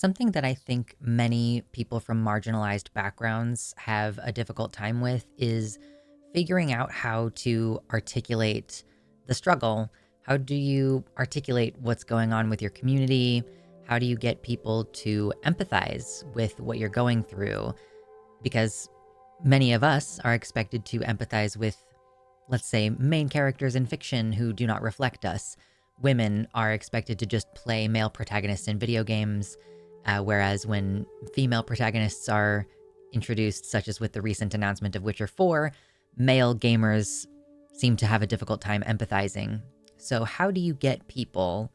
Something that I think many people from marginalized backgrounds have a difficult time with is figuring out how to articulate the struggle. How do you articulate what's going on with your community? How do you get people to empathize with what you're going through? Because many of us are expected to empathize with, let's say, main characters in fiction who do not reflect us. Women are expected to just play male protagonists in video games, whereas when female protagonists are introduced, such as with the recent announcement of Witcher 4, male gamers seem to have a difficult time empathizing. So how do you get people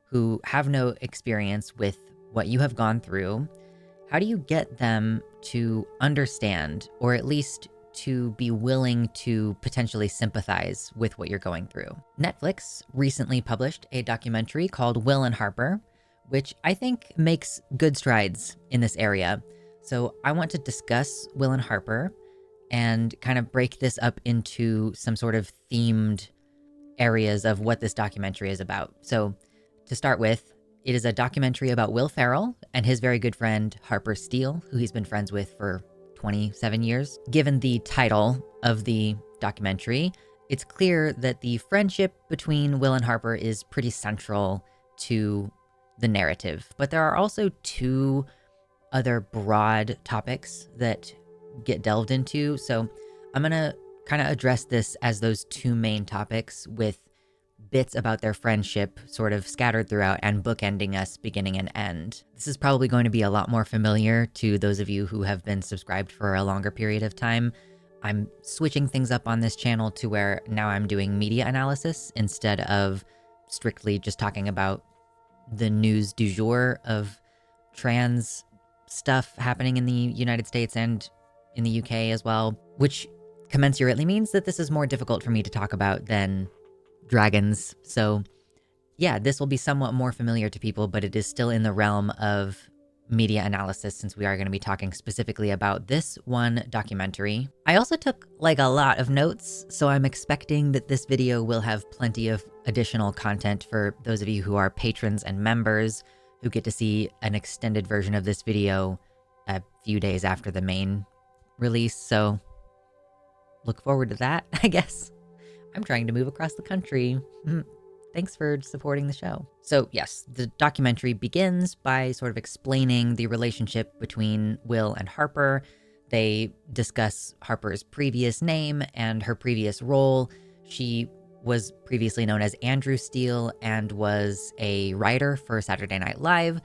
who have no experience with what you have gone through, how do you get them to understand, or at least to be willing to potentially sympathize with what you're going through? Netflix recently published a documentary called Will and Harper, which I think makes good strides in this area. So I want to discuss Will and Harper and kind of break this up into some sort of themed areas of what this documentary is about. So to start with, it is a documentary about Will Ferrell and his very good friend Harper Steele, who he's been friends with for 27 years. Given the title of the documentary, it's clear that the friendship between Will and Harper is pretty central to the narrative. But there are also two other broad topics that get delved into. So I'm going to kind of address this as those two main topics with bits about their friendship sort of scattered throughout and bookending us beginning and end. This is probably going to be a lot more familiar to those of you who have been subscribed for a longer period of time. I'm switching things up on this channel to where now I'm doing media analysis instead of strictly just talking about the news du jour of trans stuff happening in the United States and in the UK as well, which commensurately means that this is more difficult for me to talk about than dragons. So yeah, this will be somewhat more familiar to people, but it is still in the realm of media analysis since we are going to be talking specifically about this one documentary. I also took like a lot of notes, so I'm expecting that this video will have plenty of additional content for those of you who are patrons and members who get to see an extended version of this video a few days after the main release. So look forward to that, I guess. I'm trying to move across the country. Thanks for supporting the show. So yes, the documentary begins by sort of explaining the relationship between Will and Harper. They discuss Harper's previous name and her previous role. She was previously known as Andrew Steele and was a writer for Saturday Night Live,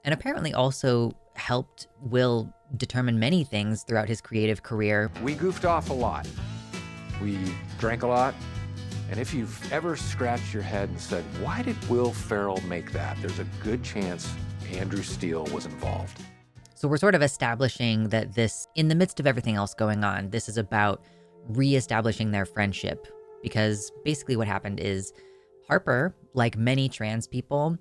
and apparently also helped Will determine many things throughout his creative career. We goofed off a lot. We drank a lot. And if you've ever scratched your head and said, why did Will Ferrell make that? There's a good chance Andrew Steele was involved. So we're sort of establishing that this, in the midst of everything else going on, this is about reestablishing their friendship. Because basically what happened is Harper, like many trans people,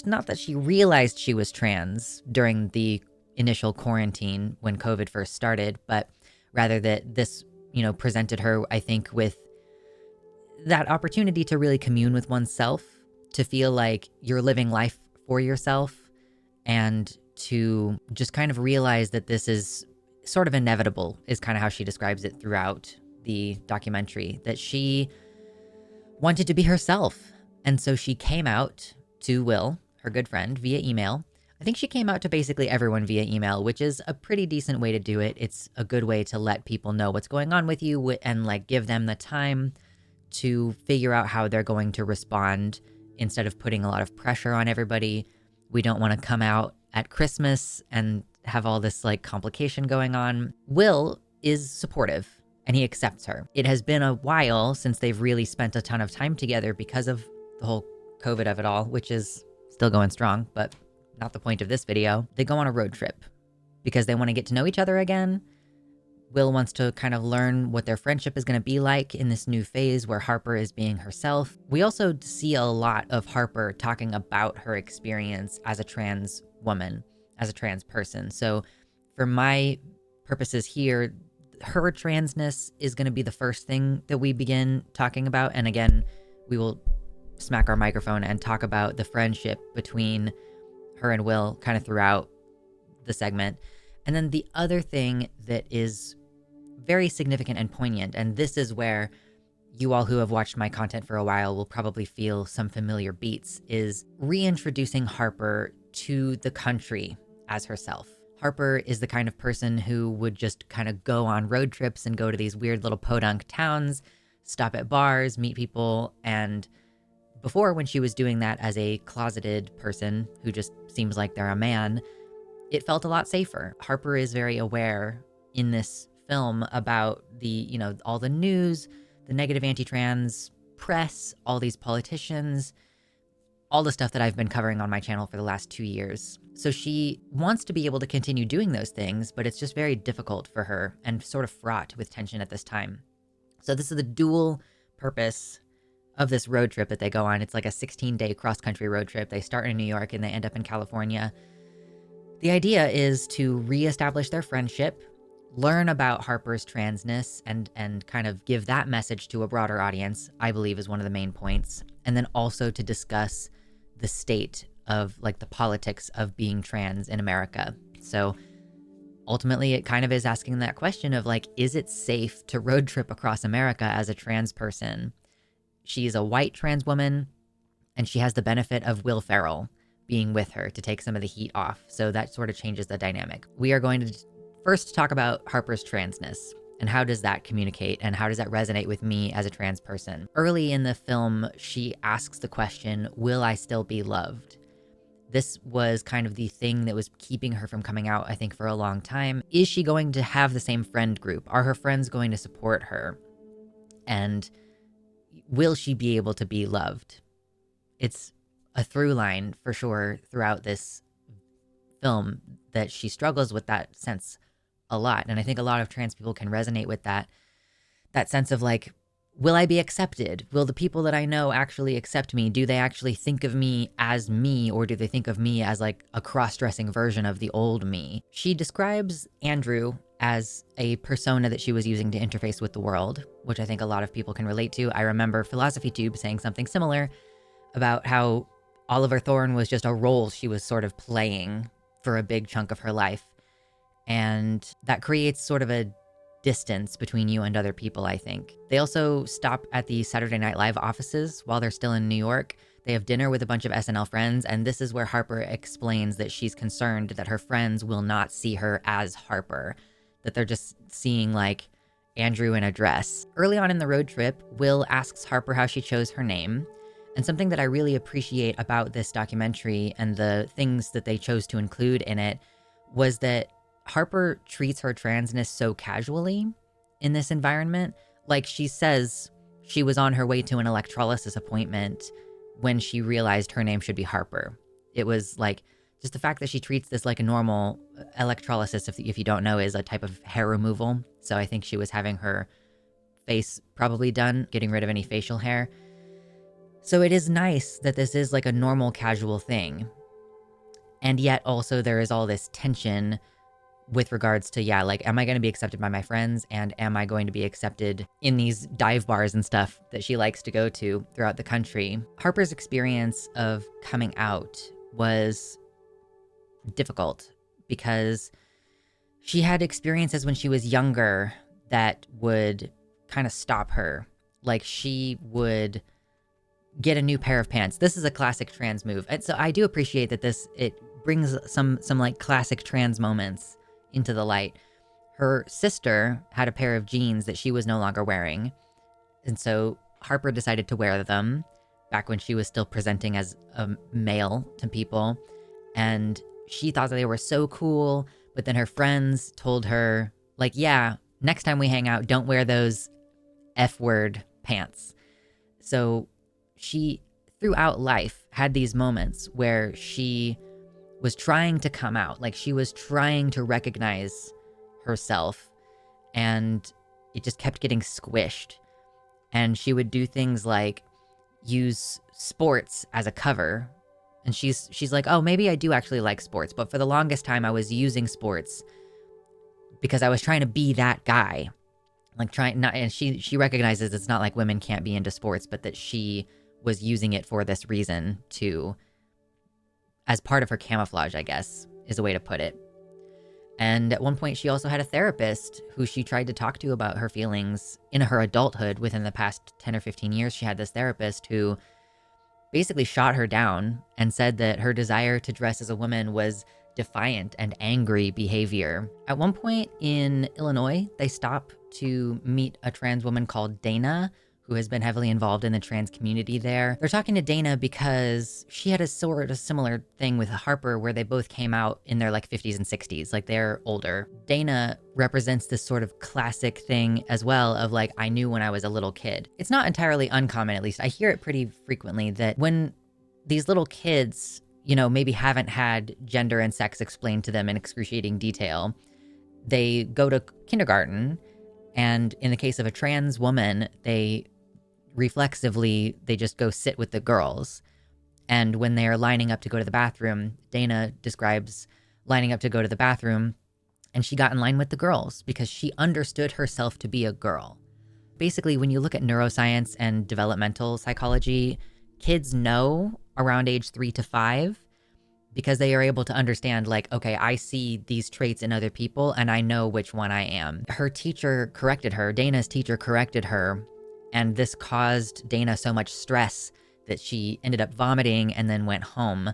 not that she realized she was trans during the initial quarantine when COVID first started, but rather that this, presented her, I think, with that opportunity to really commune with oneself, to feel like you're living life for yourself, and to just kind of realize that this is sort of inevitable, is kind of how she describes it throughout the documentary, that she wanted to be herself. And so she came out to Will, her good friend, via email. I think she came out to basically everyone via email, which is a pretty decent way to do it. It's a good way to let people know what's going on with you and like give them the time to figure out how they're going to respond instead of putting a lot of pressure on everybody. We don't want to come out at Christmas and have all this like complication going on. Will is supportive and he accepts her. It has been a while since they've really spent a ton of time together because of the whole COVID of it all, which is still going strong, but not the point of this video. They go on a road trip because they want to get to know each other again. Will wants to kind of learn what their friendship is going to be like in this new phase where Harper is being herself. We also see a lot of Harper talking about her experience as a trans woman, as a trans person. So for my purposes here, her transness is going to be the first thing that we begin talking about. And again, we will smack our microphone and talk about the friendship between her and Will kind of throughout the segment. And then the other thing that is very significant and poignant, and this is where you all who have watched my content for a while will probably feel some familiar beats, is reintroducing Harper to the country as herself. Harper is the kind of person who would just kind of go on road trips and go to these weird little podunk towns, stop at bars, meet people. And before, when she was doing that as a closeted person who just seems like they're a man, it felt a lot safer. Harper is very aware in this film about the, all the news, the negative anti-trans press, all these politicians, all the stuff that I've been covering on my channel for the last 2 years. So she wants to be able to continue doing those things, but it's just very difficult for her and sort of fraught with tension at this time. So this is the dual purpose of this road trip that they go on. It's like a 16-day cross-country road trip. They start in New York and they end up in California. The idea is to reestablish their friendship, learn about Harper's transness, and kind of give that message to a broader audience, I believe is one of the main points. And then also to discuss the state of like the politics of being trans in America. So ultimately it kind of is asking that question of like, is it safe to road trip across America as a trans person? She's a white trans woman and she has the benefit of Will Ferrell being with her to take some of the heat off. So that sort of changes the dynamic. We are going to first talk about Harper's transness and how does that communicate and how does that resonate with me as a trans person. Early in the film, she asks the question, will I still be loved? This was kind of the thing that was keeping her from coming out, I think, for a long time. Is she going to have the same friend group? Are her friends going to support her? And will she be able to be loved? It's a through line for sure throughout this film that she struggles with that sense a lot. And I think a lot of trans people can resonate with that sense of like, will I be accepted? Will the people that I know actually accept me? Do they actually think of me as me, or do they think of me as like a cross-dressing version of the old me? She describes Andrew as a persona that she was using to interface with the world, which I think a lot of people can relate to. I remember PhilosophyTube saying something similar about how Oliver Thorne was just a role she was sort of playing for a big chunk of her life. And that creates sort of a distance between you and other people, I think. They also stop at the Saturday Night Live offices while they're still in New York. They have dinner with a bunch of SNL friends, and this is where Harper explains that she's concerned that her friends will not see her as Harper, that they're just seeing like Andrew in a dress. Early on in the road trip, Will asks Harper how she chose her name. And something that I really appreciate about this documentary and the things that they chose to include in it was that Harper treats her transness so casually in this environment. Like she says she was on her way to an electrolysis appointment when she realized her name should be Harper. It was like just the fact that she treats this like a normal electrolysis, if you don't know, is a type of hair removal. So I think she was having her face probably done, getting rid of any facial hair. So it is nice that this is like a normal, casual thing. And yet also there is all this tension with regards to, yeah, like, am I going to be accepted by my friends? And am I going to be accepted in these dive bars and stuff that she likes to go to throughout the country? Harper's experience of coming out was difficult because she had experiences when she was younger that would kind of stop her. Like she would get a new pair of pants. This is a classic trans move. And so I do appreciate that it brings some like classic trans moments into the light. Her sister had a pair of jeans that she was no longer wearing. And so Harper decided to wear them back when she was still presenting as a male to people. And she thought that they were so cool. But then her friends told her, like, yeah, next time we hang out, don't wear those F-word pants. So she, throughout life, had these moments where she was trying to come out, like she was trying to recognize herself, and it just kept getting squished. And she would do things like use sports as a cover. And she's like, oh, maybe I do actually like sports. But for the longest time, I was using sports because I was trying to be that guy. Like trying not, and she recognizes it's not like women can't be into sports, but that she was using it for this reason to as part of her camouflage, I guess, is a way to put it. And at one point, she also had a therapist who she tried to talk to about her feelings in her adulthood. Within the past 10 or 15 years, she had this therapist who basically shot her down and said that her desire to dress as a woman was defiant and angry behavior. At one point in Illinois, they stop to meet a trans woman called Dana, who has been heavily involved in the trans community there. They're talking to Dana because she had a sort of similar thing with Harper where they both came out in their like 50s and 60s, like they're older. Dana represents this sort of classic thing as well of like, I knew when I was a little kid. It's not entirely uncommon, at least. I hear it pretty frequently that when these little kids, you know, maybe haven't had gender and sex explained to them in excruciating detail, they go to kindergarten, and in the case of a trans woman, they just go sit with the girls. And when they're lining up to go to the bathroom, Dana describes lining up to go to the bathroom, and she got in line with the girls because she understood herself to be a girl. Basically, when you look at neuroscience and developmental psychology, kids know around age 3 to 5 because they are able to understand, like, okay, I see these traits in other people and I know which one I am. Her teacher corrected her, Dana's teacher corrected her, and this caused Dana so much stress that she ended up vomiting and then went home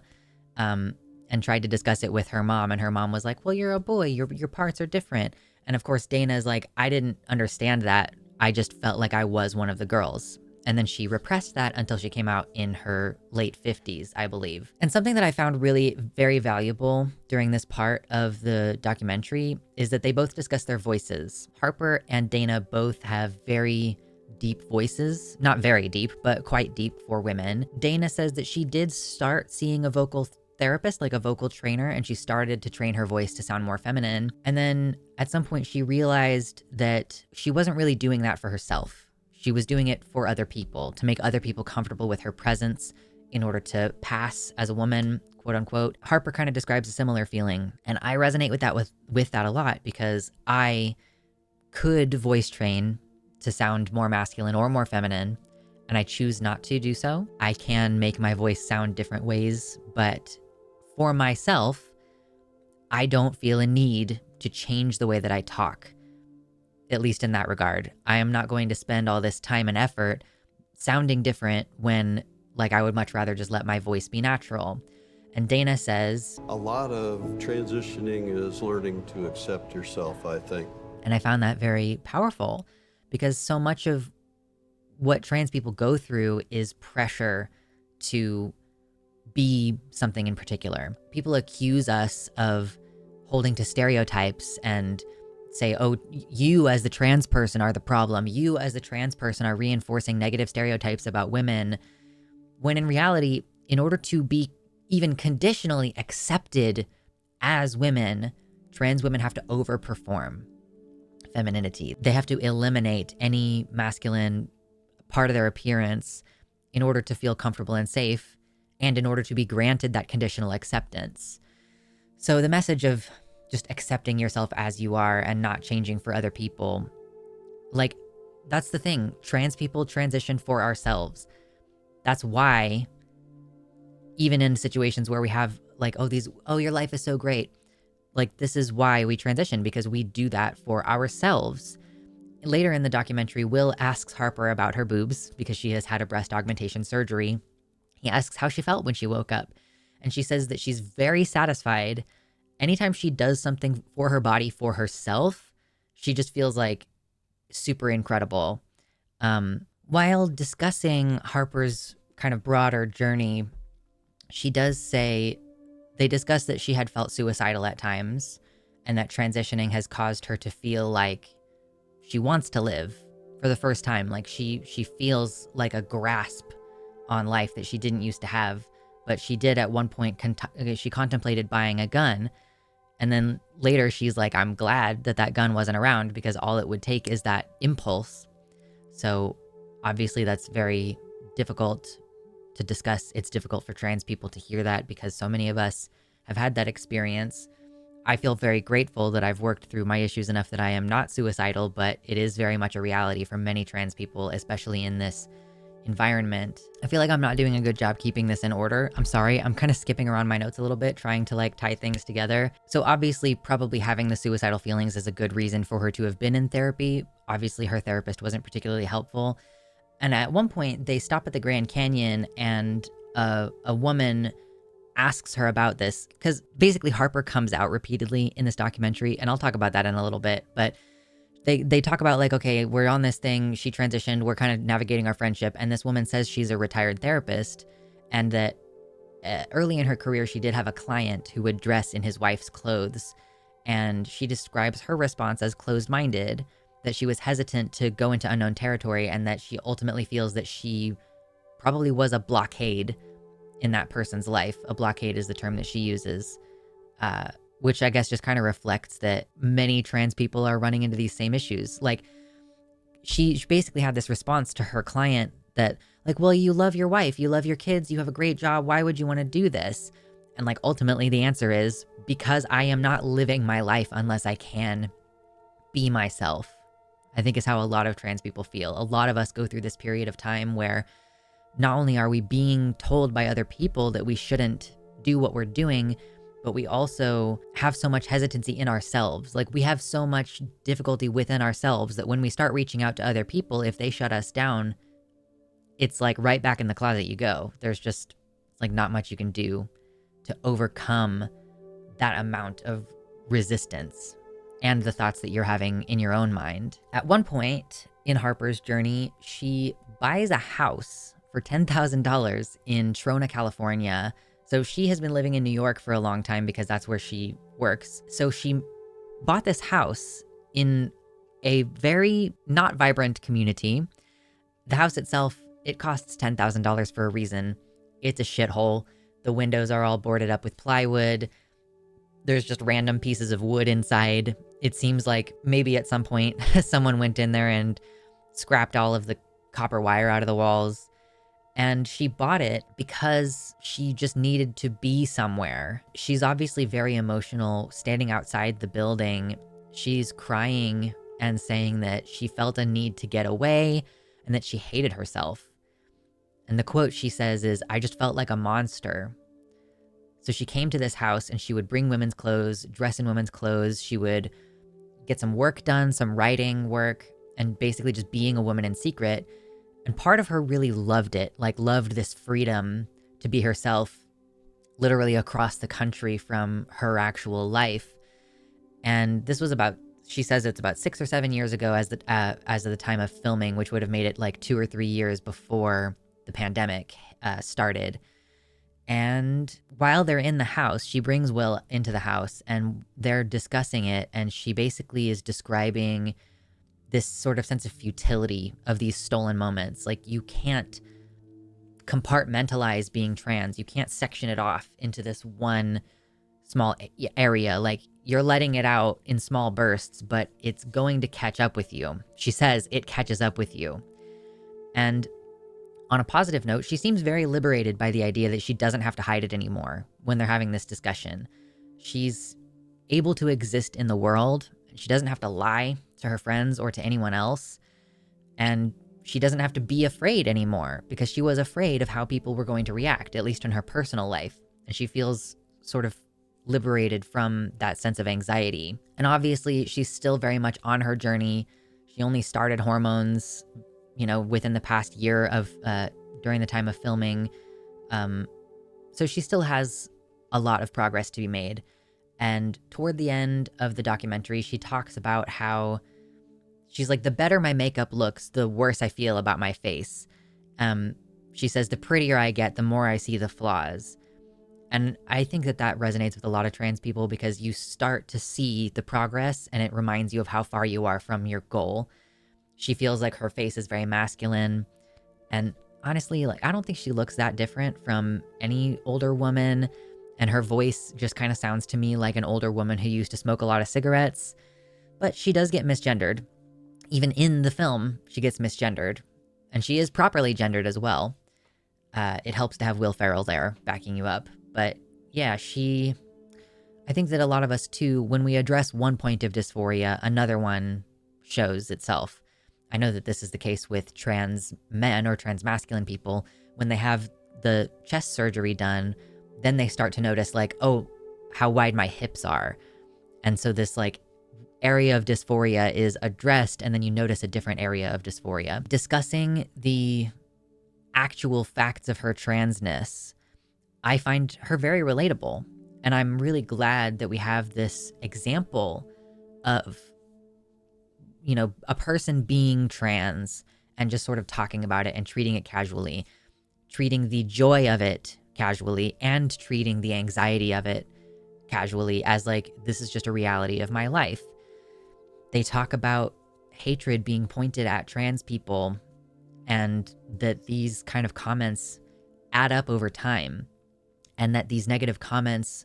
and tried to discuss it with her mom. And her mom was like, well, you're a boy, your parts are different. And of course, Dana's like, I didn't understand that. I just felt like I was one of the girls. And then she repressed that until she came out in her late 50s, I believe. And something that I found really very valuable during this part of the documentary is that they both discuss their voices. Harper and Dana both have very deep voices, not very deep, but quite deep for women. Dana says that she did start seeing a vocal therapist, like a vocal trainer, and she started to train her voice to sound more feminine. And then at some point she realized that she wasn't really doing that for herself. She was doing it for other people, to make other people comfortable with her presence in order to pass as a woman, quote unquote. Harper kind of describes a similar feeling. And I resonate with that a lot because I could voice train to sound more masculine or more feminine, and I choose not to do so. I can make my voice sound different ways, but for myself, I don't feel a need to change the way that I talk. At least in that regard. I am not going to spend all this time and effort sounding different when, like, I would much rather just let my voice be natural. And Dana says, a lot of transitioning is learning to accept yourself, I think. And I found that very powerful because so much of what trans people go through is pressure to be something in particular. People accuse us of holding to stereotypes and say, oh, you as the trans person are the problem. You as the trans person are reinforcing negative stereotypes about women. When in reality, in order to be even conditionally accepted as women, trans women have to overperform femininity. They have to eliminate any masculine part of their appearance in order to feel comfortable and safe, and in order to be granted that conditional acceptance. So the message of just accepting yourself as you are and not changing for other people. Like, that's the thing. Trans people transition for ourselves. That's why, even in situations where we have like, your life is so great. Like, this is why we transition, because we do that for ourselves. Later in the documentary, Will asks Harper about her boobs because she has had a breast augmentation surgery. He asks how she felt when she woke up. And she says that she's very satisfied. Anytime she does something for her body, for herself, she just feels like super incredible. While discussing Harper's kind of broader journey, she does say, they discuss that she had felt suicidal at times and that transitioning has caused her to feel like she wants to live for the first time. Like she feels like a grasp on life that she didn't used to have, but she did at one point, she contemplated buying a gun. And then later she's like, I'm glad that gun wasn't around because all it would take is that impulse. So obviously that's very difficult to discuss. It's difficult for trans people to hear that because so many of us have had that experience. I feel very grateful that I've worked through my issues enough that I am not suicidal, but it is very much a reality for many trans people, especially in this environment. I feel like I'm not doing a good job keeping this in order. I'm sorry. I'm kind of skipping around my notes a little bit, trying to like tie things together. So obviously, probably having the suicidal feelings is a good reason for her to have been in therapy. Obviously, her therapist wasn't particularly helpful. And at one point, they stop at the Grand Canyon and a woman asks her about this because basically Harper comes out repeatedly in this documentary. And I'll talk about that in a little bit. But they talk about like, okay, we're on this thing. She transitioned. We're kind of navigating our friendship. And this woman says she's a retired therapist and that early in her career, she did have a client who would dress in his wife's clothes. And she describes her response as closed-minded, that she was hesitant to go into unknown territory, and that she ultimately feels that she probably was a blockade in that person's life. A blockade is the term that she uses, which I guess just kind of reflects that many trans people are running into these same issues. Like, she basically had this response to her client that, like, well, you love your wife, you love your kids, you have a great job, why would you want to do this? And like, ultimately the answer is, because I am not living my life unless I can be myself. I think is how a lot of trans people feel. A lot of us go through this period of time where not only are we being told by other people that we shouldn't do what we're doing, but we also have so much hesitancy in ourselves. Like, we have so much difficulty within ourselves that when we start reaching out to other people, if they shut us down, it's like right back in the closet you go. There's just like not much you can do to overcome that amount of resistance and the thoughts that you're having in your own mind. At one point in Harper's journey, she buys a house for $10,000 in Trona, California. So she has been living in New York for a long time because that's where she works. So she bought this house in a very not vibrant community. The house itself, it costs $10,000 for a reason. It's a shithole. The windows are all boarded up with plywood. There's just random pieces of wood inside. It seems like maybe at some point someone went in there and scrapped all of the copper wire out of the walls. And she bought it because she just needed to be somewhere. She's obviously very emotional standing outside the building. She's crying and saying that she felt a need to get away and that she hated herself. And the quote she says is, "I just felt like a monster." So she came to this house and she would bring women's clothes, dress in women's clothes. She would get some work done, some writing work, and basically just being a woman in secret. And part of her really loved it, like loved this freedom to be herself literally across the country from her actual life. And this was about, she says it's about 6 or 7 years ago as of the time of filming, which would have made it like 2 or 3 years before the pandemic started. And while they're in the house, she brings Will into the house and they're discussing it. And she basically is describing this sort of sense of futility of these stolen moments. Like, you can't compartmentalize being trans. You can't section it off into this one small area. Like, you're letting it out in small bursts, but it's going to catch up with you. She says it catches up with you. And on a positive note, she seems very liberated by the idea that she doesn't have to hide it anymore when they're having this discussion. She's able to exist in the world. She doesn't have to lie to her friends or to anyone else. And she doesn't have to be afraid anymore because she was afraid of how people were going to react, at least in her personal life. And she feels sort of liberated from that sense of anxiety. And obviously, she's still very much on her journey. She only started hormones, within the past year of during the time of filming. So she still has a lot of progress to be made. And toward the end of the documentary, she talks about how she's like, the better my makeup looks, the worse I feel about my face. She says, the prettier I get, the more I see the flaws. And I think that resonates with a lot of trans people because you start to see the progress and it reminds you of how far you are from your goal. She feels like her face is very masculine. And honestly, like, I don't think she looks that different from any older woman. And her voice just kind of sounds to me like an older woman who used to smoke a lot of cigarettes. But she does get misgendered. Even in the film, she gets misgendered. And she is properly gendered as well. It helps to have Will Ferrell there backing you up. But yeah, I think that a lot of us too, when we address one point of dysphoria, another one shows itself. I know that this is the case with trans men or trans masculine people. When they have the chest surgery done, then they start to notice like, oh, how wide my hips are. And so this like area of dysphoria is addressed, and then you notice a different area of dysphoria. Discussing the actual facts of her transness, I find her very relatable. And I'm really glad that we have this example of, you know, a person being trans and just sort of talking about it and treating it casually, treating the joy of it casually, and treating the anxiety of it casually as like, this is just a reality of my life. They talk about hatred being pointed at trans people and that these kind of comments add up over time, and that these negative comments,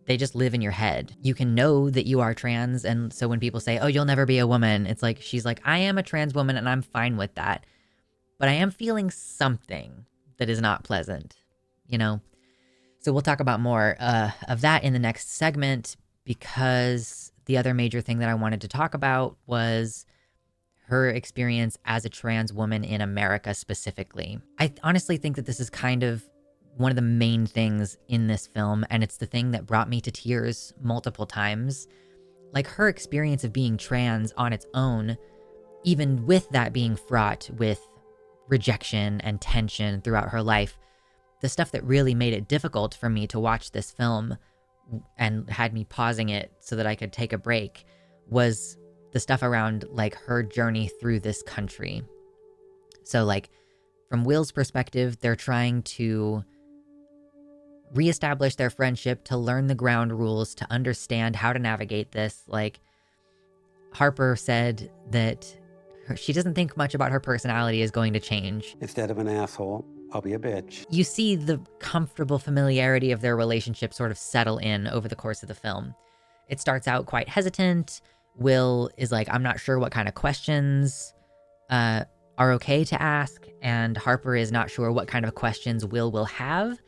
they just live in your head. You can know that you are trans, and so when people say, oh, you'll never be a woman, it's like, she's like, I am a trans woman and I'm fine with that. But I am feeling something that is not pleasant, you know? So we'll talk about more of that in the next segment, because the other major thing that I wanted to talk about was her experience as a trans woman in America specifically. I honestly think that this is kind of one of the main things in this film, and it's the thing that brought me to tears multiple times. Like, her experience of being trans on its own, even with that being fraught with rejection and tension throughout her life, the stuff that really made it difficult for me to watch this film and had me pausing it so that I could take a break was the stuff around like her journey through this country. So like, from Will's perspective, they're trying to reestablish their friendship, to learn the ground rules, to understand how to navigate this. Like, Harper said that she doesn't think much about her personality is going to change. Instead of an asshole, I'll be a bitch. You see the comfortable familiarity of their relationship sort of settle in over the course of the film. It starts out quite hesitant. Will is like, I'm not sure what kind of questions are okay to ask, and Harper is not sure what kind of questions Will have.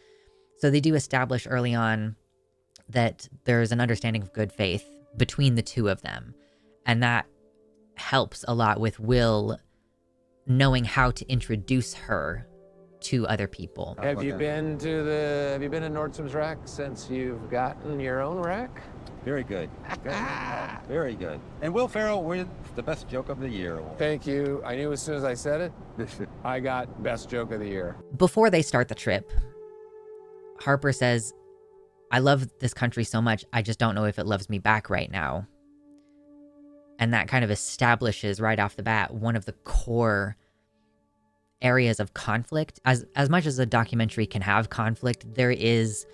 So they do establish early on that there's an understanding of good faith between the two of them. And that helps a lot with Will knowing how to introduce her to other people. Have you been to Nordstrom's rack since you've gotten your own rack? Very good. Very good. And Will Ferrell wins the best joke of the year. Thank you. I knew as soon as I said it, I got best joke of the year. Before they start the trip, Harper says, I love this country so much, I just don't know if it loves me back right now. And that kind of establishes right off the bat one of the core areas of conflict. As much as a documentary can have conflict, there is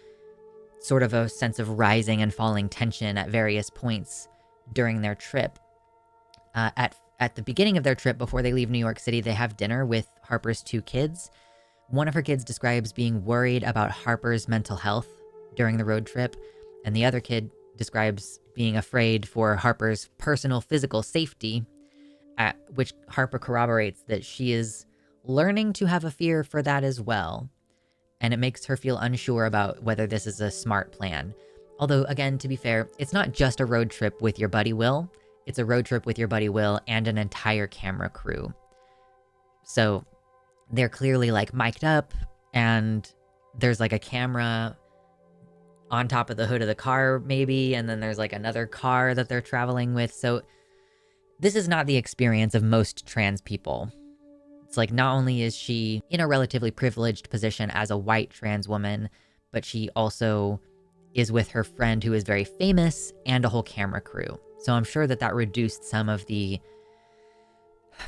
sort of a sense of rising and falling tension at various points during their trip. At the beginning of their trip, before they leave New York City, they have dinner with Harper's two kids. One of her kids describes being worried about Harper's mental health during the road trip, and the other kid describes being afraid for Harper's personal physical safety, at which Harper corroborates that she is learning to have a fear for that as well. And it makes her feel unsure about whether this is a smart plan. Although, again, to be fair, it's not just a road trip with your buddy Will. It's a road trip with your buddy Will and an entire camera crew. So they're clearly like mic'd up, and there's like a camera on top of the hood of the car maybe, and then there's like another car that they're traveling with. So this is not the experience of most trans people. It's like, not only is she in a relatively privileged position as a white trans woman, but she also is with her friend who is very famous and a whole camera crew. So I'm sure that that reduced some of the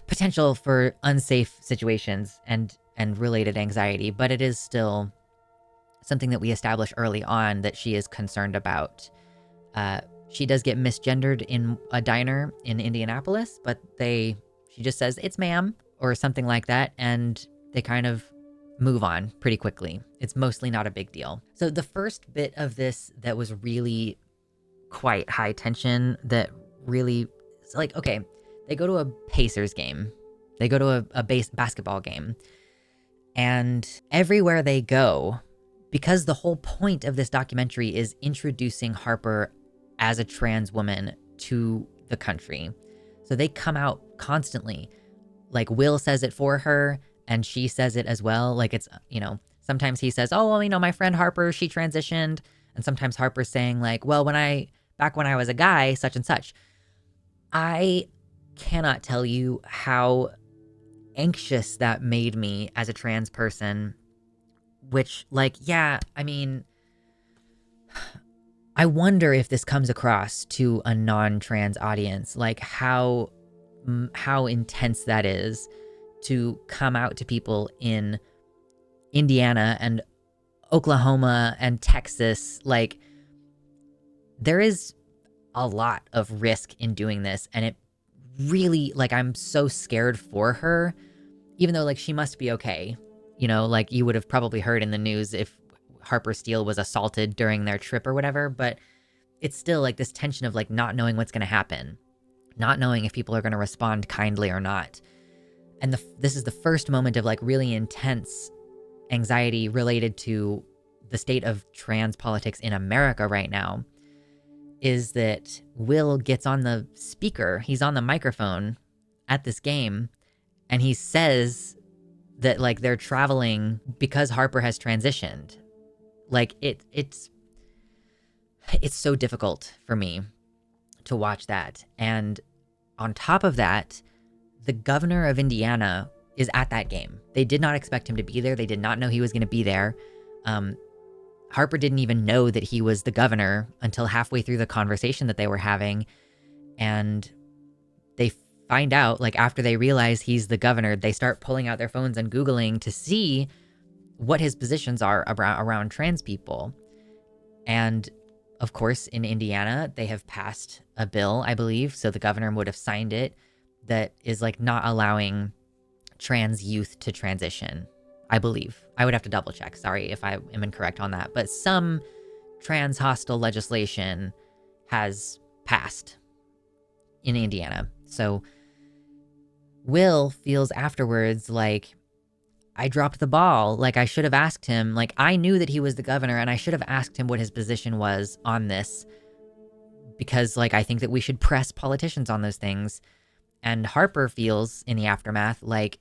potential for unsafe situations and related anxiety, but it is still something that we establish early on that she is concerned about. She does get misgendered in a diner in Indianapolis, but she just says, it's ma'am, or something like that, and they kind of move on pretty quickly. It's mostly not a big deal. So the first bit of this that was really quite high tension, that really, it's like, okay, they go to a Pacers game. They go to a basketball game. And everywhere they go, because the whole point of this documentary is introducing Harper as a trans woman to the country. So they come out constantly like Will says it for her and she says it as well. Like it's, sometimes he says, oh, well, my friend Harper, she transitioned. And sometimes Harper's saying like, well, back when I was a guy, such and such. I cannot tell you how anxious that made me as a trans person, which like, yeah, I mean, I wonder if this comes across to a non-trans audience, like how intense that is to come out to people in Indiana and Oklahoma and Texas. Like, there is a lot of risk in doing this, and it really, like, I'm so scared for her, even though, like, she must be okay. Like, you would have probably heard in the news if Harper Steele was assaulted during their trip or whatever, but it's still, like, this tension of, like, not knowing what's going to happen, not knowing if people are going to respond kindly or not. And this is the first moment of, like, really intense anxiety related to the state of trans politics in America right now, is that Will gets on the speaker, he's on the microphone at this game, and he says that, like, they're traveling because Harper has transitioned. Like, it's so difficult for me to watch that. And on top of that, the governor of Indiana is at that game. They did not expect him to be there. They did not know he was going to be there. Harper didn't even know that he was the governor until halfway through the conversation that they were having. And they find out, like, after they realize he's the governor, they start pulling out their phones and Googling to see what his positions are around trans people. And of course, in Indiana, they have passed a bill, I believe, so the governor would have signed it, that is, like, not allowing trans youth to transition, I believe. I would have to double check. Sorry if I am incorrect on that. But some trans hostile legislation has passed in Indiana. So Will feels afterwards like, I dropped the ball. Like, I should have asked him. Like, I knew that he was the governor, and I should have asked him what his position was on this, because, like, I think that we should press politicians on those things. And Harper feels in the aftermath like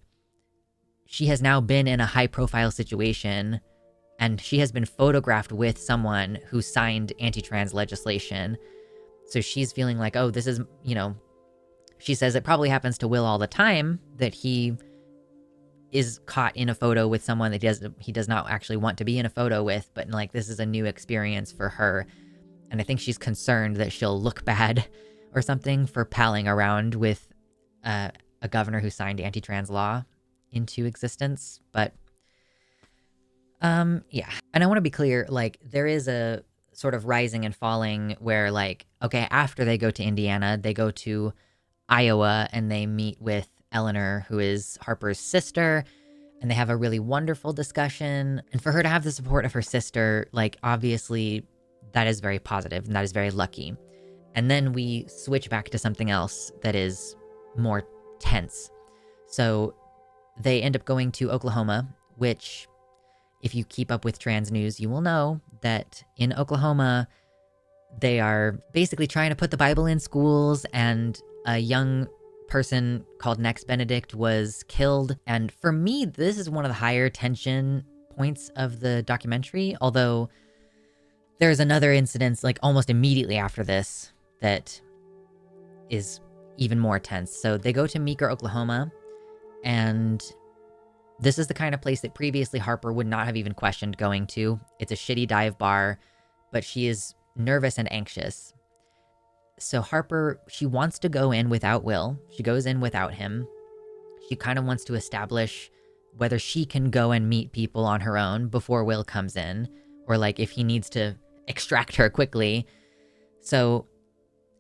she has now been in a high-profile situation, and she has been photographed with someone who signed anti-trans legislation. So she's feeling like, oh, this is, she says it probably happens to Will all the time, that he is caught in a photo with someone that he does not actually want to be in a photo with, but, like, this is a new experience for her. And I think she's concerned that she'll look bad or something for palling around with a governor who signed anti-trans law into existence. But yeah. And I want to be clear, like, there is a sort of rising and falling where, like, okay, after they go to Indiana, they go to Iowa and they meet with Eleanor, who is Harper's sister, and they have a really wonderful discussion. And for her to have the support of her sister, like, obviously that is very positive and that is very lucky. And then we switch back to something else that is more tense. So they end up going to Oklahoma, which, if you keep up with trans news, you will know that in Oklahoma, they are basically trying to put the Bible in schools, and a young person called Next Benedict was killed. And for me, this is one of the higher tension points of the documentary, although there's another incident, like, almost immediately after this that is even more tense. So they go to Meeker, Oklahoma, and this is the kind of place that previously Harper would not have even questioned going to. It's a shitty dive bar, but she is nervous and anxious. So Harper, she wants to go in without Will. She goes in without him. She kind of wants to establish whether she can go and meet people on her own before Will comes in, or, like, if he needs to extract her quickly. So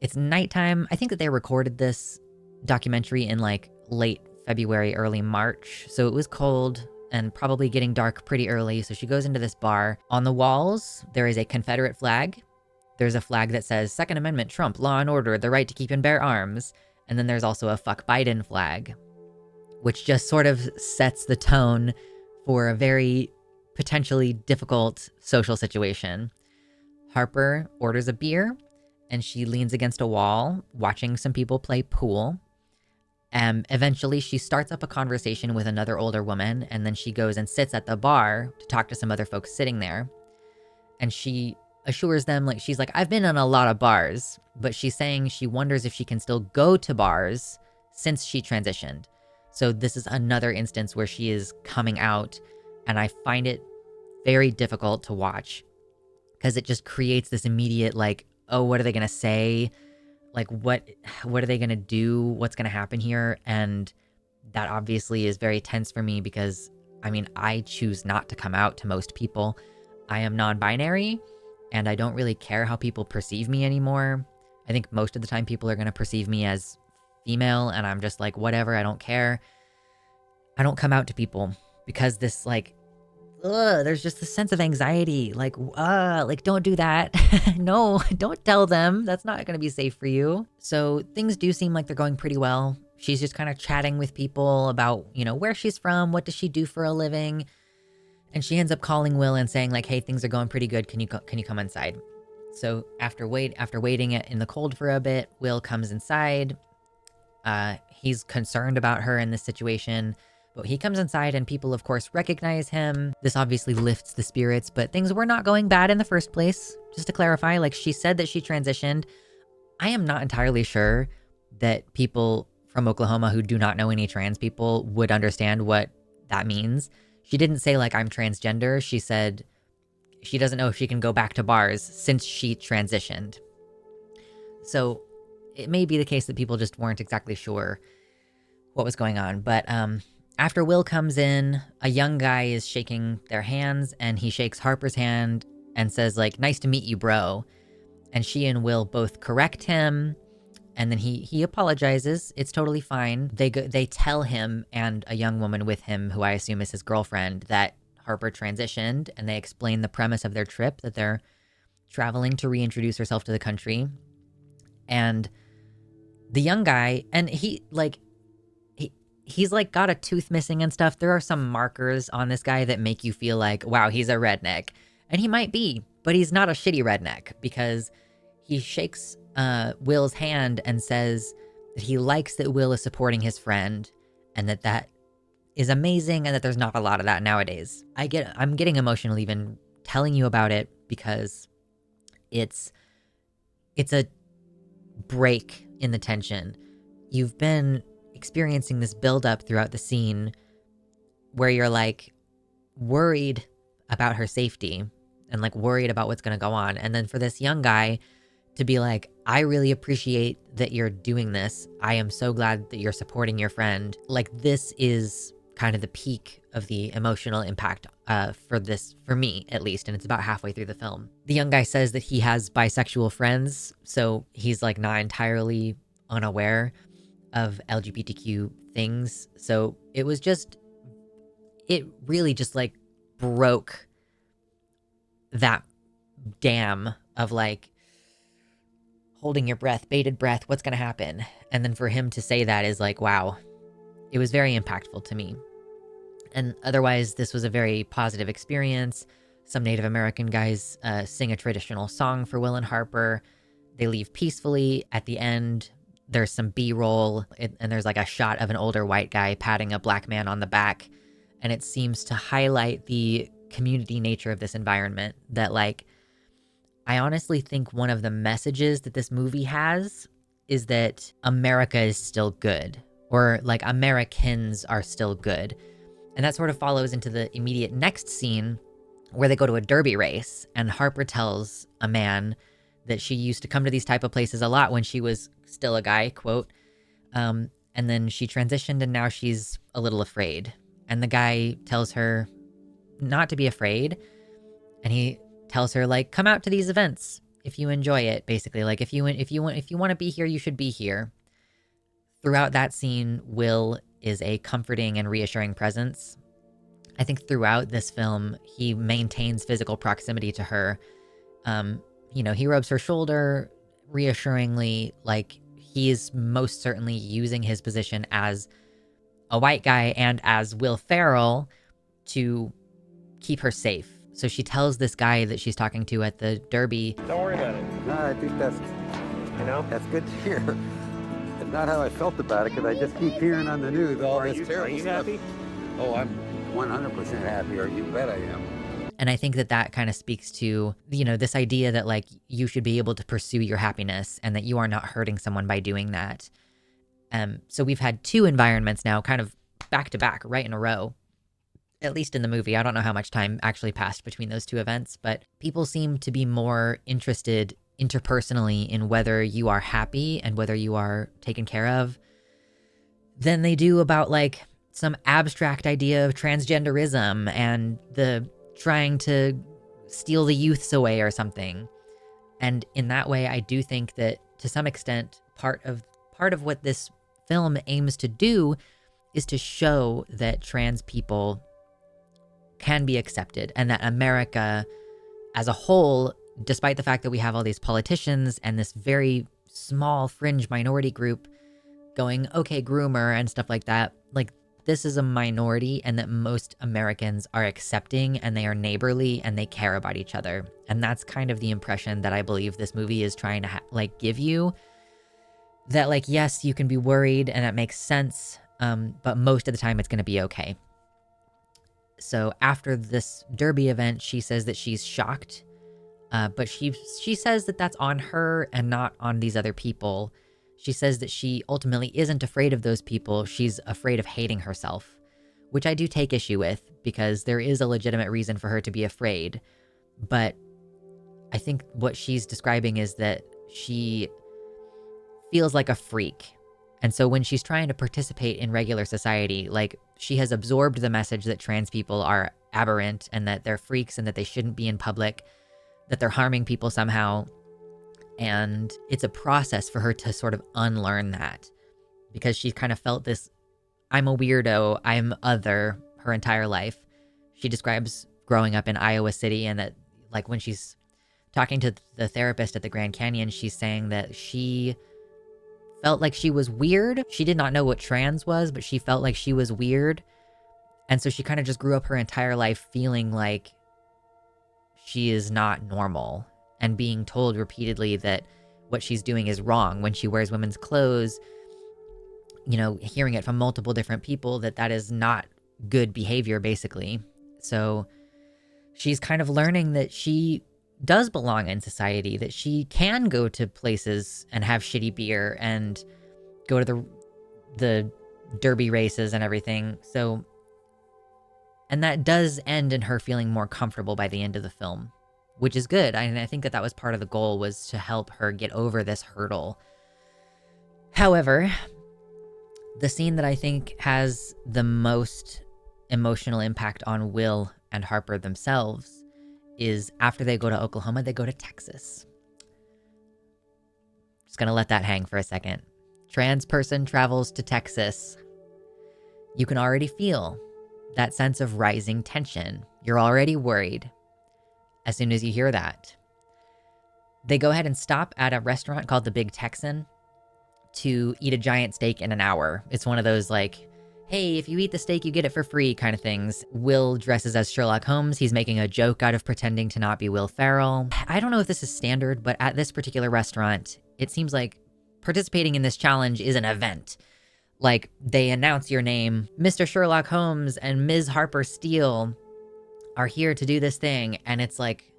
it's nighttime. I think that they recorded this documentary in, like, late February, early March. So it was cold and probably getting dark pretty early. So she goes into this bar. On the walls, there is a Confederate flag. There's a flag that says Second Amendment, Trump, law and order, the right to keep and bear arms. And then there's also a fuck Biden flag, which just sort of sets the tone for a very potentially difficult social situation. Harper orders a beer, and she leans against a wall watching some people play pool. Eventually, she starts up a conversation with another older woman, and then she goes and sits at the bar to talk to some other folks sitting there. And she assures them, like, she's like, I've been in a lot of bars, but she's saying she wonders if she can still go to bars since she transitioned. So this is another instance where she is coming out, and I find it very difficult to watch because it just creates this immediate, like, oh, what are they going to say? Like, what are they going to do? What's going to happen here? And that obviously is very tense for me because, I mean, I choose not to come out to most people. I am non-binary, and I don't really care how people perceive me anymore. I think most of the time people are going to perceive me as female, and I'm just like, whatever, I don't care. I don't come out to people because this, like, there's just this sense of anxiety. Like, don't do that. No, don't tell them. That's not going to be safe for you. So things do seem like they're going pretty well. She's just kind of chatting with people about, you know, where she's from, what does she do for a living. And she ends up calling Will and saying, like, hey, things are going pretty good. Can you come inside? So after waiting in the cold for a bit, Will comes inside. He's concerned about her in this situation, but he comes inside and people, of course, recognize him. This obviously lifts the spirits, but things were not going bad in the first place. Just to clarify, like, she said that she transitioned. I am not entirely sure that people from Oklahoma who do not know any trans people would understand what that means. She didn't say, like, I'm transgender. She said she doesn't know if she can go back to bars since she transitioned. So it may be the case that people just weren't exactly sure what was going on. But after Will comes in, a young guy is shaking their hands, and he shakes Harper's hand and says, like, nice to meet you, bro. And she and Will both correct him, and then he apologizes. It's totally fine. They tell him and a young woman with him, who I assume is his girlfriend, that Harper transitioned, and they explain the premise of their trip, that they're traveling to reintroduce herself to the country. And the young guy, and he's like got a tooth missing and stuff. There are some markers on this guy that make you feel like, wow, he's a redneck. And he might be, but he's not a shitty redneck, because he shakes Will's hand and says that he likes that Will is supporting his friend, and that is amazing, and that there's not a lot of that nowadays. I'm getting emotional even telling you about it, because it's a break in the tension. You've been experiencing this buildup throughout the scene where you're, like, worried about her safety and, like, worried about what's going to go on. And then for this young guy to be like, I really appreciate that you're doing this. I am so glad that you're supporting your friend. Like, this is kind of the peak of the emotional impact for me, at least. And it's about halfway through the film. The young guy says that he has bisexual friends, so he's, like, not entirely unaware of LGBTQ things. So it really just, like, broke that dam of, like, holding your breath, bated breath, what's going to happen? And then for him to say that is like, wow, it was very impactful to me. And otherwise, this was a very positive experience. Some Native American guys sing a traditional song for Will and Harper. They leave peacefully. At the end, there's some B-roll, and there's, like, a shot of an older white guy patting a black man on the back. And it seems to highlight the community nature of this environment, that, like, I honestly think one of the messages that this movie has is that America is still good, or, like, Americans are still good. And that sort of follows into the immediate next scene where they go to a derby race, and Harper tells a man that she used to come to these type of places a lot when she was still a guy, quote. And then she transitioned, and now she's a little afraid. And the guy tells her not to be afraid. And he tells her, like, come out to these events if you enjoy it, basically. Like, if you want to be here, you should be here. Throughout that scene, Will is a comforting and reassuring presence. I think throughout this film, he maintains physical proximity to her. He rubs her shoulder reassuringly, like he is most certainly using his position as a white guy and as Will Ferrell to keep her safe. So she tells this guy that she's talking to at the Derby, Don't worry about it. No, I think that's good to hear. not how I felt about it, because I just keep hearing on the news all this terrible stuff. happy? Oh, I'm 100% happy, or you bet I am. And I think that that kind of speaks to, this idea that like you should be able to pursue your happiness and that you are not hurting someone by doing that. So we've had two environments now kind of back to back, right in a row, at least in the movie. I don't know how much time actually passed between those two events, but people seem to be more interested interpersonally in whether you are happy and whether you are taken care of than they do about like some abstract idea of transgenderism and the trying to steal the youths away or something. And in that way, I do think that to some extent, part of what this film aims to do is to show that trans people can be accepted and that America as a whole, despite the fact that we have all these politicians and this very small fringe minority group going, okay, groomer and stuff like that, like this is a minority and that most Americans are accepting and they are neighborly and they care about each other. And that's kind of the impression that I believe this movie is trying to give you. That like, yes, you can be worried and that makes sense, but most of the time it's going to be okay. So after this Derby event, she says that she's shocked, but she says that that's on her and not on these other people. She says that she ultimately isn't afraid of those people. She's afraid of hating herself, which I do take issue with because there is a legitimate reason for her to be afraid. But I think what she's describing is that she feels like a freak. And so when she's trying to participate in regular society, like she has absorbed the message that trans people are aberrant and that they're freaks and that they shouldn't be in public, that they're harming people somehow. And it's a process for her to sort of unlearn that because she's kind of felt this, I'm a weirdo, I'm other her entire life. She describes growing up in Iowa City and that like when she's talking to the therapist at the Grand Canyon, she's saying that she felt like she was weird. She did not know what trans was, but she felt like she was weird. And so she kind of just grew up her entire life feeling like she is not normal and being told repeatedly that what she's doing is wrong when she wears women's clothes, hearing it from multiple different people that is not good behavior, basically. So she's kind of learning that she does belong in society, that she can go to places and have shitty beer and go to the derby races and everything. So, and that does end in her feeling more comfortable by the end of the film, which is good. I think that was part of the goal, was to help her get over this hurdle. However, the scene that I think has the most emotional impact on Will and Harper themselves is after they go to Oklahoma, they go to Texas. Just gonna let that hang for a second. Trans person travels to Texas. You can already feel that sense of rising tension. You're already worried as soon as you hear that. They go ahead and stop at a restaurant called the Big Texan to eat a giant steak in an hour. It's one of those like, hey, if you eat the steak, you get it for free kind of things. Will dresses as Sherlock Holmes. He's making a joke out of pretending to not be Will Ferrell. I don't know if this is standard, but at this particular restaurant, it seems like participating in this challenge is an event. Like, they announce your name. Mr. Sherlock Holmes and Ms. Harper Steele are here to do this thing. And it's like,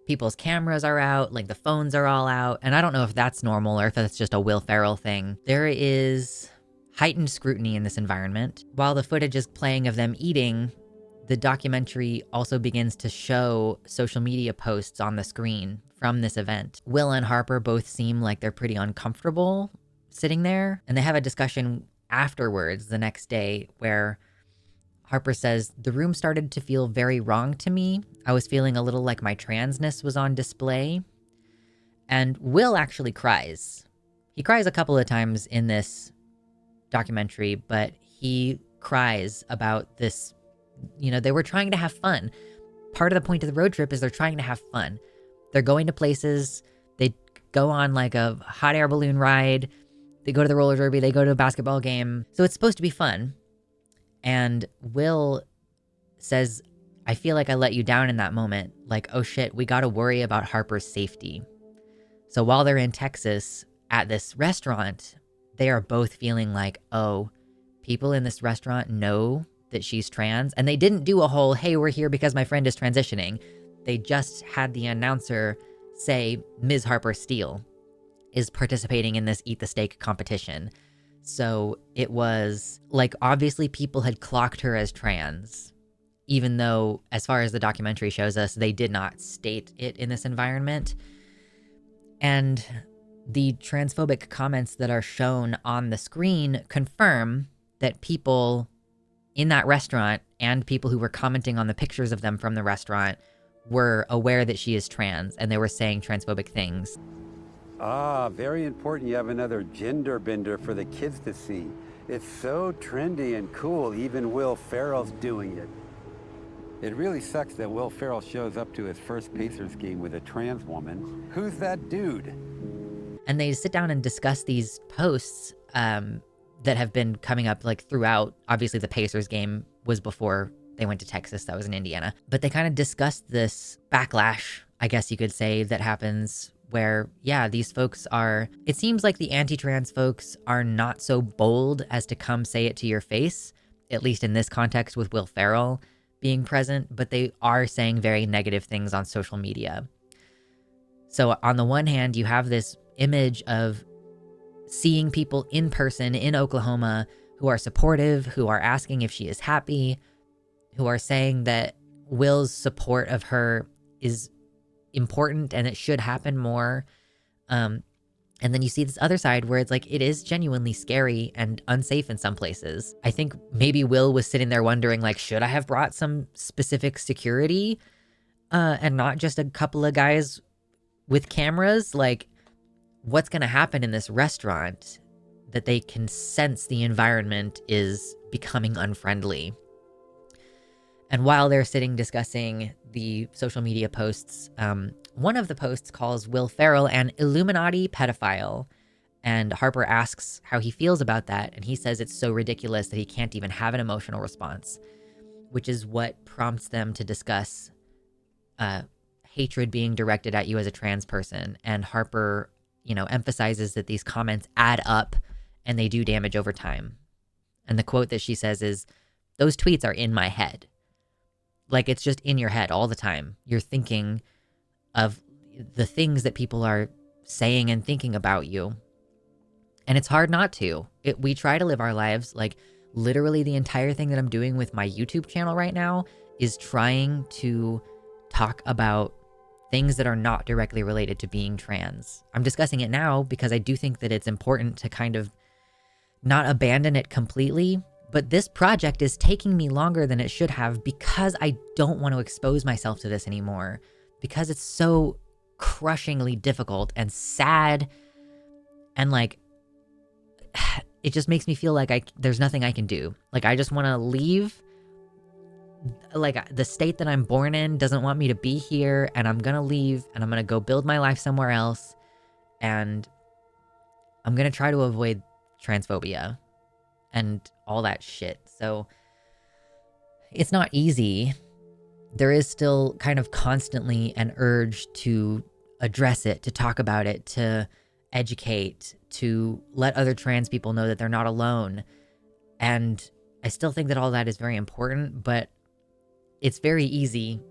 people's cameras are out, like the phones are all out. And I don't know if that's normal or if that's just a Will Ferrell thing. There is heightened scrutiny in this environment. While the footage is playing of them eating, the documentary also begins to show social media posts on the screen from this event. Will and Harper both seem like they're pretty uncomfortable sitting there, and they have a discussion afterwards the next day where Harper says, the room started to feel very wrong to me. I was feeling a little like my transness was on display. And Will actually cries. He cries a couple of times in this documentary, but he cries about this. They were trying to have fun. Part of the point of the road trip is they're trying to have fun. They're going to places. They go on like a hot air balloon ride. They go to the roller derby. They go to a basketball game. So it's supposed to be fun. And Will says, I feel like I let you down in that moment. Like, oh shit, we got to worry about Harper's safety. So while they're in Texas at this restaurant, they are both feeling like, oh, people in this restaurant know that she's trans. And they didn't do a whole, hey, we're here because my friend is transitioning. They just had the announcer say Ms. Harper Steele is participating in this Eat the Steak competition. So it was like, obviously people had clocked her as trans, even though, as far as the documentary shows us, they did not state it in this environment. And the transphobic comments that are shown on the screen confirm that people in that restaurant and people who were commenting on the pictures of them from the restaurant were aware that she is trans, and they were saying transphobic things. Ah, very important you have another gender bender for the kids to see. It's so trendy and cool, even Will Ferrell's doing it. It really sucks that Will Ferrell shows up to his first Pacers game with a trans woman. Who's that dude? And they sit down and discuss these posts that have been coming up like throughout. Obviously, the Pacers game was before they went to Texas. That was in Indiana. But they kind of discussed this backlash, I guess you could say, that happens where, yeah, these folks are, it seems like the anti-trans folks are not so bold as to come say it to your face, at least in this context with Will Ferrell being present, but they are saying very negative things on social media. So on the one hand, you have this image of seeing people in person in Oklahoma who are supportive, who are asking if she is happy, who are saying that Will's support of her is important and it should happen more. And then you see this other side where it's like, it is genuinely scary and unsafe in some places. I think maybe Will was sitting there wondering, like, should I have brought some specific security and not just a couple of guys with cameras? Like, what's going to happen in this restaurant that they can sense the environment is becoming unfriendly? And while they're sitting discussing the social media posts, one of the posts calls Will Ferrell an Illuminati pedophile. And Harper asks how he feels about that. And he says it's so ridiculous that he can't even have an emotional response, which is what prompts them to discuss hatred being directed at you as a trans person. And Harper, emphasizes that these comments add up and they do damage over time. And the quote that she says is, "Those tweets are in my head." Like, it's just in your head all the time. You're thinking of the things that people are saying and thinking about you. And it's hard not to. We try to live our lives, like literally the entire thing that I'm doing with my YouTube channel right now is trying to talk about things that are not directly related to being trans. I'm discussing it now because I do think that it's important to kind of not abandon it completely. But this project is taking me longer than it should have because I don't want to expose myself to this anymore, because it's so crushingly difficult and sad. And like, it just makes me feel like there's nothing I can do. Like, I just want to leave. Like, the state that I'm born in doesn't want me to be here, and I'm going to leave and I'm going to go build my life somewhere else. And I'm going to try to avoid transphobia and all that shit. So it's not easy. There is still kind of constantly an urge to address it, to talk about it, to educate, to let other trans people know that they're not alone. And I still think that all that is very important, but it's very easy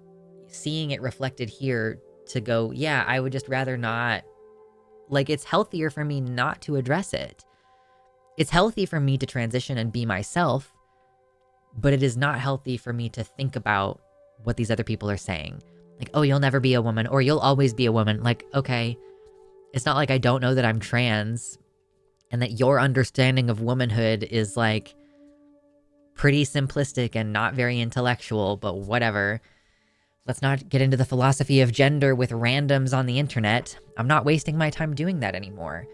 seeing it reflected here to go, yeah, I would just rather not. Like, it's healthier for me not to address it. It's healthy for me to transition and be myself, but it is not healthy for me to think about what these other people are saying. Like, oh, you'll never be a woman, or you'll always be a woman. Like, okay, it's not like I don't know that I'm trans and that your understanding of womanhood is like pretty simplistic and not very intellectual, but whatever. Let's not get into the philosophy of gender with randoms on the internet. I'm not wasting my time doing that anymore.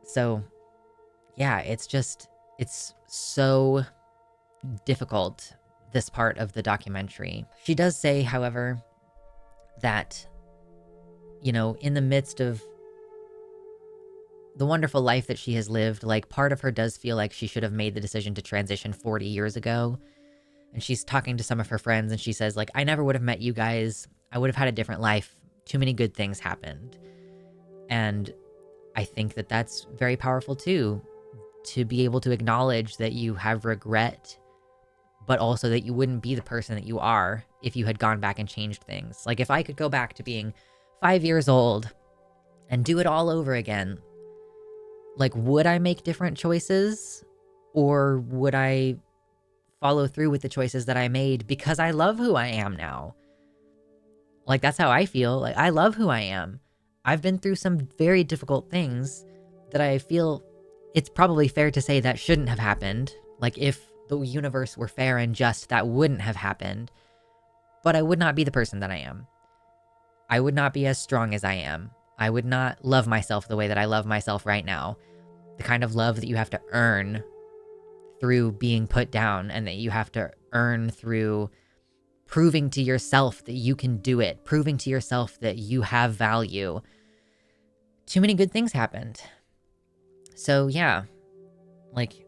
So yeah, it's so difficult, this part of the documentary. She does say, however, that, in the midst of the wonderful life that she has lived, like, part of her does feel like she should have made the decision to transition 40 years ago. And she's talking to some of her friends and she says, like, I never would have met you guys. I would have had a different life. Too many good things happened. And I think that that's very powerful too, to be able to acknowledge that you have regret, but also that you wouldn't be the person that you are if you had gone back and changed things. Like if I could go back to being 5 years old and do it all over again, like would I make different choices, or would I follow through with the choices that I made because I love who I am now? Like that's how I feel. Like I love who I am. I've been through some very difficult things that I feel it's probably fair to say that shouldn't have happened. Like if the universe were fair and just, that wouldn't have happened. But I would not be the person that I am. I would not be as strong as I am. I would not love myself the way that I love myself right now. The kind of love that you have to earn through being put down, and that you have to earn through proving to yourself that you can do it, proving to yourself that you have value. Too many good things happened. So yeah, like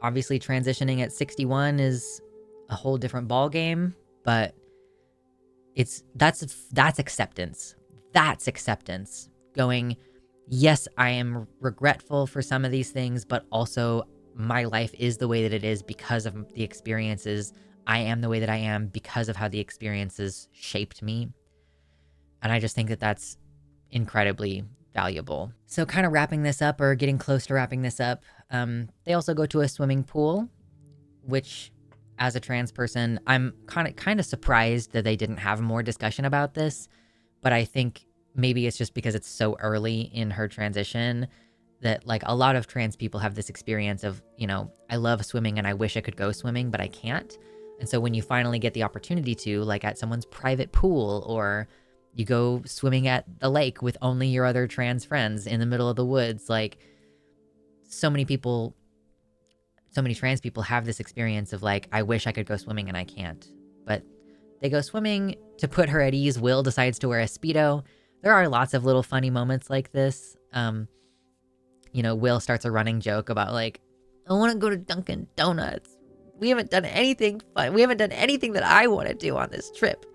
obviously transitioning at 61 is a whole different ball game, but that's acceptance. That's acceptance. Going, yes, I am regretful for some of these things, but also my life is the way that it is because of the experiences. I am the way that I am because of how the experiences shaped me. And I just think that that's incredibly valuable. So kind of wrapping this up, or getting close to wrapping this up, they also go to a swimming pool, which as a trans person, I'm kind of surprised that they didn't have more discussion about this. But I think maybe it's just because it's so early in her transition that like a lot of trans people have this experience of, you know, I love swimming and I wish I could go swimming, but I can't. And so when you finally get the opportunity to, like at someone's private pool, or you go swimming at the lake with only your other trans friends in the middle of the woods, like so many trans people have this experience of like, I wish I could go swimming and I can't. But they go swimming to put her at ease. Will decides to wear a Speedo. There are lots of little funny moments like this. You know, Will starts a running joke about like, I want to go to Dunkin' Donuts. We haven't done anything fun. We haven't done anything that I want to do on this trip.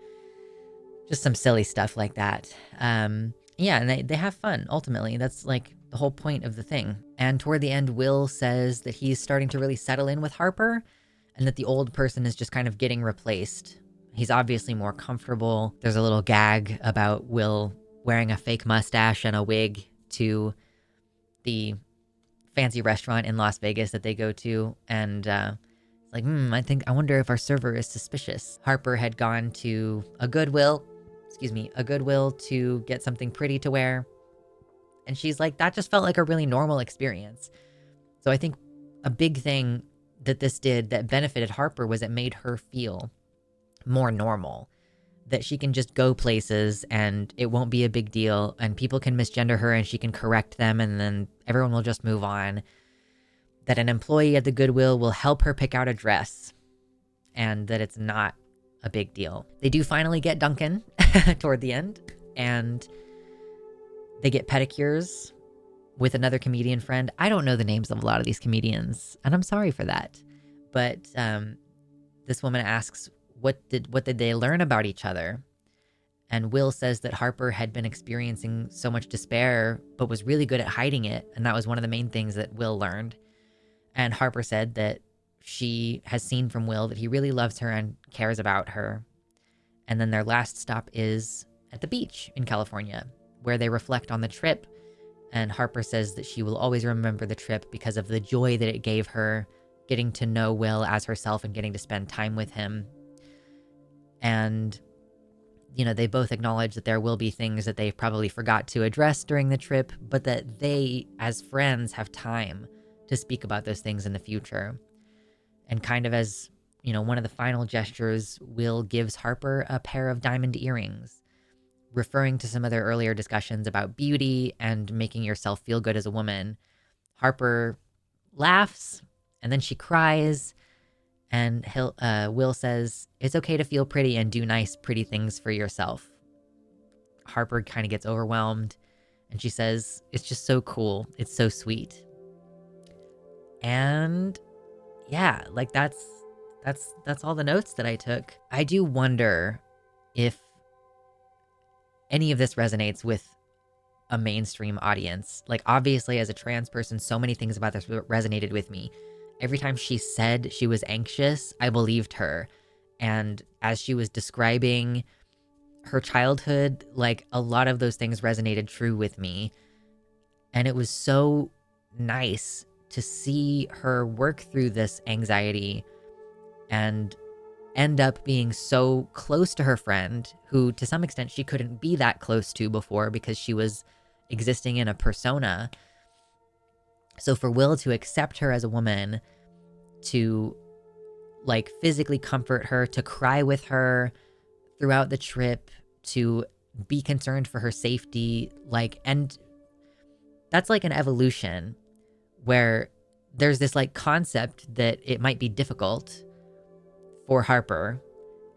Just some silly stuff like that. Yeah, and they have fun, ultimately. That's like the whole point of the thing. And toward the end, Will says that he's starting to really settle in with Harper, and that the old person is just kind of getting replaced. He's obviously more comfortable. There's a little gag about Will wearing a fake mustache and a wig to the fancy restaurant in Las Vegas that they go to, and like, I wonder if our server is suspicious. Harper had gone to a Goodwill to get something pretty to wear. And she's like, that just felt like a really normal experience. So I think a big thing that this did that benefited Harper was it made her feel more normal. That she can just go places and it won't be a big deal, and people can misgender her and she can correct them, and then everyone will just move on. That an employee at the Goodwill will help her pick out a dress, and that it's not a big deal. They do finally get Duncan toward the end, and they get pedicures with another comedian friend. I don't know the names of a lot of these comedians, and I'm sorry for that. But this woman asks, what did they learn about each other? And Will says that Harper had been experiencing so much despair, but was really good at hiding it. And that was one of the main things that Will learned. And Harper said that she has seen from Will that he really loves her and cares about her. And then their last stop is at the beach in California, where they reflect on the trip. And Harper says that she will always remember the trip because of the joy that it gave her, getting to know Will as herself and getting to spend time with him. And, you know, they both acknowledge that there will be things that they probably forgot to address during the trip, but that they, as friends, have time to speak about those things in the future. And kind of as, you know, one of the final gestures, Will gives Harper a pair of diamond earrings, referring to some of their earlier discussions about beauty and making yourself feel good as a woman. Harper laughs, and then she cries. And Will says, it's okay to feel pretty and do nice, pretty things for yourself. Harper kind of gets overwhelmed, and she says, it's just so cool. It's so sweet. And yeah, like that's all the notes that I took. I do wonder if any of this resonates with a mainstream audience. Like, obviously, as a trans person, so many things about this resonated with me. Every time she said she was anxious, I believed her. And as she was describing her childhood, like, a lot of those things resonated true with me. And it was so nice to see her work through this anxiety and end up being so close to her friend, who to some extent she couldn't be that close to before because she was existing in a persona. So for Will to accept her as a woman, to like physically comfort her, to cry with her throughout the trip, to be concerned for her safety, like, and that's like an evolution where there's this like concept that it might be difficult for Harper,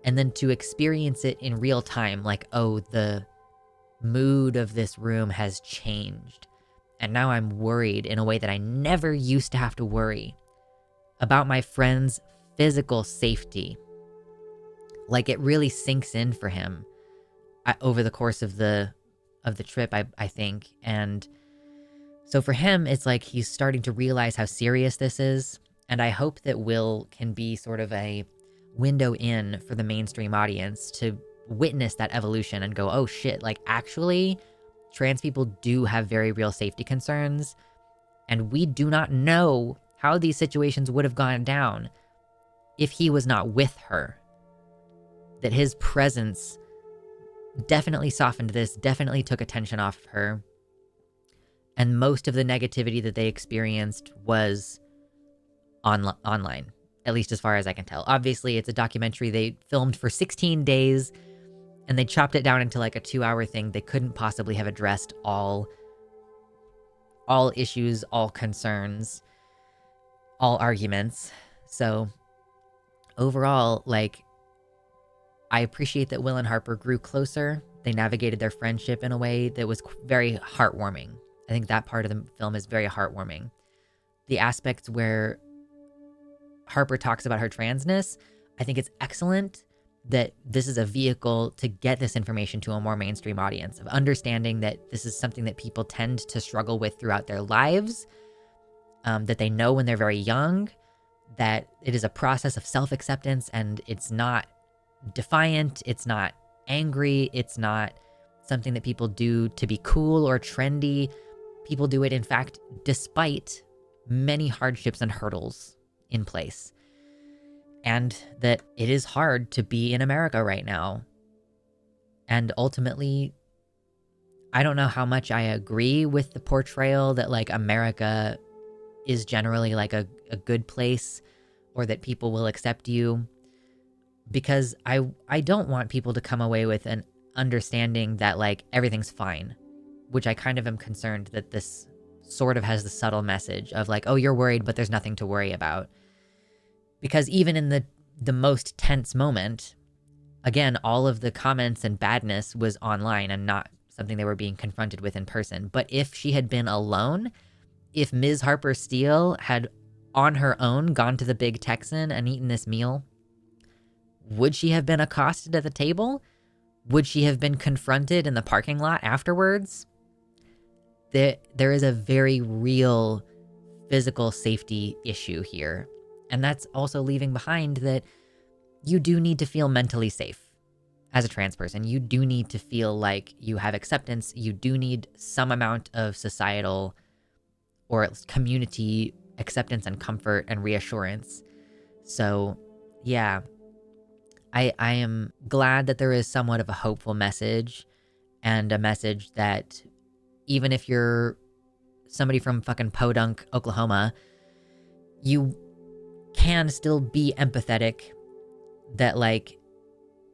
and then to experience it in real time, like, oh, the mood of this room has changed. And now I'm worried in a way that I never used to have to worry about my friend's physical safety. Like, it really sinks in for him over the course of the trip, I think. And so for him, it's like he's starting to realize how serious this is. And I hope that Will can be sort of a window in for the mainstream audience to witness that evolution and go, oh shit, like, actually, trans people do have very real safety concerns, and we do not know how these situations would have gone down if he was not with her. That his presence definitely softened this, definitely took attention off of her, and most of the negativity that they experienced was online. At least as far as I can tell. Obviously, it's a documentary they filmed for 16 days, and they chopped it down into like a 2-hour thing. They couldn't possibly have addressed all issues, all concerns, all arguments. So overall, like, I appreciate that Will and Harper grew closer. They navigated their friendship in a way that was very heartwarming. I think that part of the film is very heartwarming. The aspects where Harper talks about her transness, I think it's excellent that this is a vehicle to get this information to a more mainstream audience, of understanding that this is something that people tend to struggle with throughout their lives, that they know when they're very young, that it is a process of self-acceptance, and it's not defiant, it's not angry, it's not something that people do to be cool or trendy. People do it, in fact, despite many hardships and hurdles in place. And that it is hard to be in America right now. And ultimately, I don't know how much I agree with the portrayal that like America is generally like a good place, or that people will accept you, because I don't want people to come away with an understanding that like everything's fine, which I kind of am concerned that this sort of has the subtle message of like, oh, you're worried, but there's nothing to worry about. Because even in the most tense moment, again, all of the comments and badness was online and not something they were being confronted with in person. But if she had been alone, if Ms. Harper Steele had on her own gone to the Big Texan and eaten this meal, would she have been accosted at the table? Would she have been confronted in the parking lot afterwards? There is a very real physical safety issue here. And that's also leaving behind that you do need to feel mentally safe as a trans person. You do need to feel like you have acceptance. You do need some amount of societal or at least community acceptance and comfort and reassurance. So, yeah, I am glad that there is somewhat of a hopeful message, and a message that even if you're somebody from fucking Podunk, Oklahoma, you can still be empathetic, that like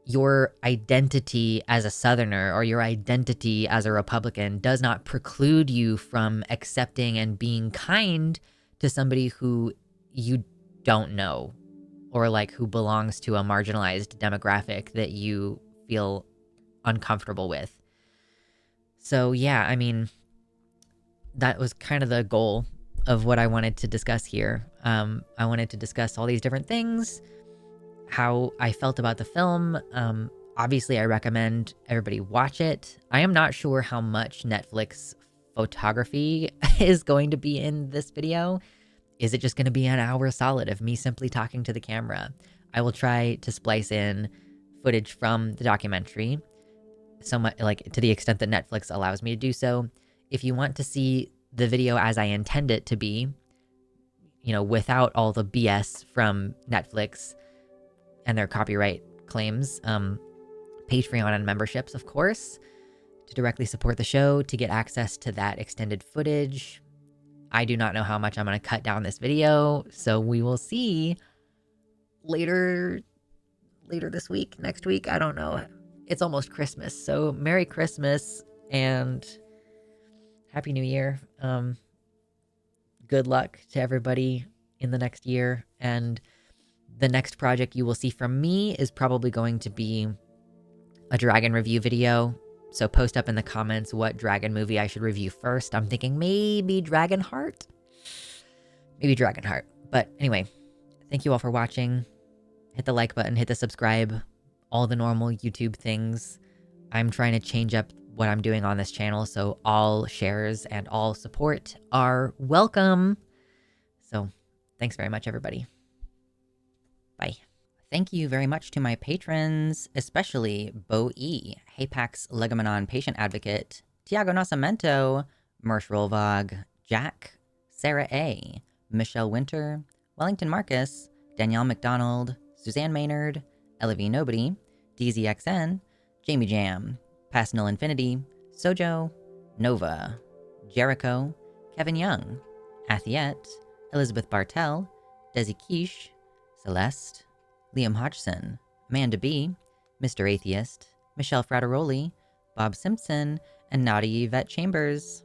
your identity as a Southerner or your identity as a Republican does not preclude you from accepting and being kind to somebody who you don't know, or like who belongs to a marginalized demographic that you feel uncomfortable with. So yeah, I mean, that was kind of the goal of what I wanted to discuss here. I wanted to discuss all these different things, how I felt about the film, Obviously, I recommend everybody watch it. I am not sure how much Netflix photography is going to be in this video. Is it just going to be an hour solid of me simply talking to the camera? I will try to splice in footage from the documentary, so much, like, to the extent that Netflix allows me to do so. If you want to see the video as I intend it to be, you know, without all the BS from Netflix and their copyright claims, Patreon and memberships, of course, to directly support the show, to get access to that extended footage. I do not know how much I'm going to cut down this video, so we will see later this week, next week, I don't know. It's almost Christmas, so Merry Christmas and Happy New Year. Good luck to everybody in the next year, and the next project you will see from me is probably going to be a dragon review video. So post up in the comments what dragon movie I should review first. I'm thinking maybe Dragonheart. Maybe Dragonheart. But anyway, thank you all for watching. Hit the like button, hit the subscribe, all the normal YouTube things. I'm trying to change up what I'm doing on this channel, so all shares and all support are welcome. So thanks very much, everybody. Bye. Thank you very much to my patrons, especially Bo E, Hapax Legomenon Patient Advocate, Tiago Nascimento, Mersh Rolvog, Jack, Sarah A, Michelle Winter, Wellington Marcus, Danielle McDonald, Suzanne Maynard, Elevie Nobody, DZXN, Jamie Jam, Past Null Infinity, Sojo, Nova, Jericho, Kevin Young, Athiette, Elizabeth Bartell, Desi Quiche, Celeste, Liam Hodgson, Amanda B, Mr. Atheist, Michelle Frateroli, Bob Simpson, and Naughty Yvette Chambers.